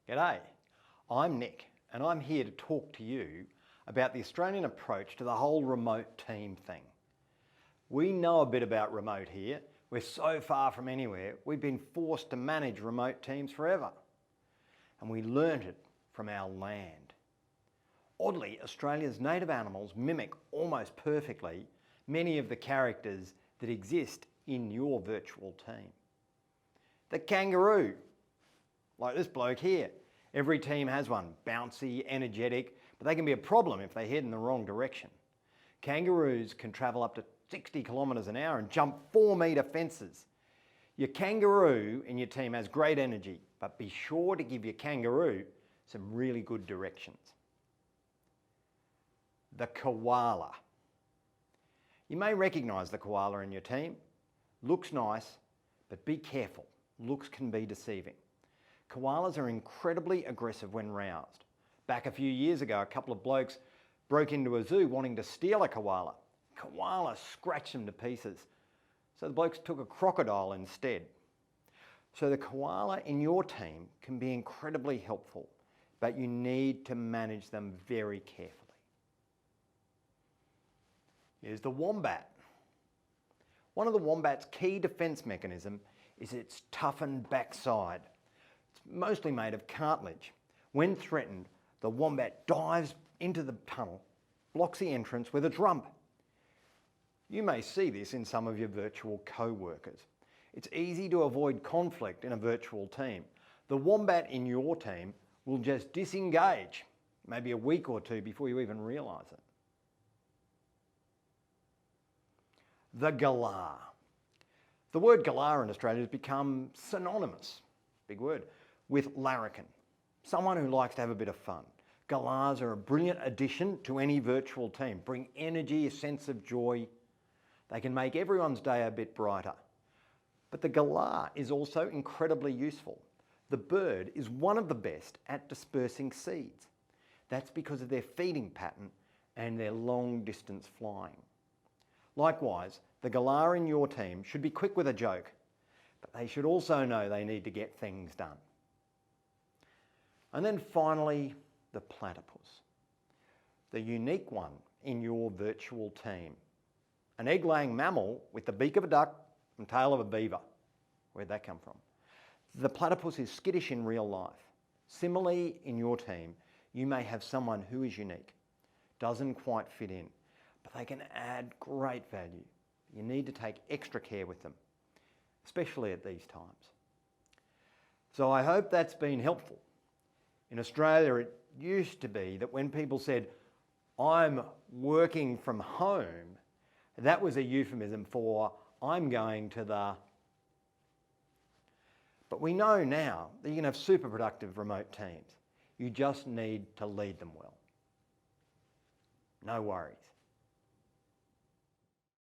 G'day, I'm Nick and I'm here to talk to you about the Australian approach to the whole remote team thing. We know a bit about remote here. We're so far from anywhere, we've been forced to manage remote teams forever. And we learnt it from our land. Oddly, Australia's native animals mimic almost perfectly many of the characters that exist in your virtual team. The kangaroo, like this bloke here. Every team has one, bouncy, energetic, but they can be a problem if they head in the wrong direction. Kangaroos can travel up to 60 kilometres an hour and jump 4-metre fences. Your kangaroo in your team has great energy, but be sure to give your kangaroo some really good directions. The koala. You may recognise the koala in your team. Looks nice, but be careful. Looks can be deceiving. Koalas are incredibly aggressive when roused. Back a few years ago, a couple of blokes broke into a zoo wanting to steal a koala. Koala scratched them to pieces. So the blokes took a crocodile instead. So the koala in your team can be incredibly helpful, but you need to manage them very carefully. Here's the wombat. One of the wombat's key defence mechanism is its toughened backside. It's mostly made of cartilage. When threatened, the wombat dives into the tunnel, blocks the entrance with its rump. You may see this in some of your virtual co-workers. It's easy to avoid conflict in a virtual team. The wombat in your team will just disengage, maybe a week or two before you even realise it. The Gala. The word Gala in Australia has become synonymous, big word, with larrikin, someone who likes to have a bit of fun. Galas are a brilliant addition to any virtual team. Bring energy, a sense of joy. They can make everyone's day a bit brighter. But the Gala is also incredibly useful. The bird is one of the best at dispersing seeds. That's because of their feeding pattern and their long distance flying. Likewise, the Gala in your team should be quick with a joke, but they should also know they need to get things done. And then finally, the platypus, the unique one in your virtual team. An egg-laying mammal with the beak of a duck and tail of a beaver. Where'd that come from? The platypus is skittish in real life. Similarly, in your team, you may have someone who is unique, doesn't quite fit in, but they can add great value. You need to take extra care with them, especially at these times. So I hope that's been helpful. In Australia, it used to be that when people said, "I'm working from home," that was a euphemism for, "I'm going to the..." But we know now that you can have super productive remote teams. You just need to lead them well. No worries.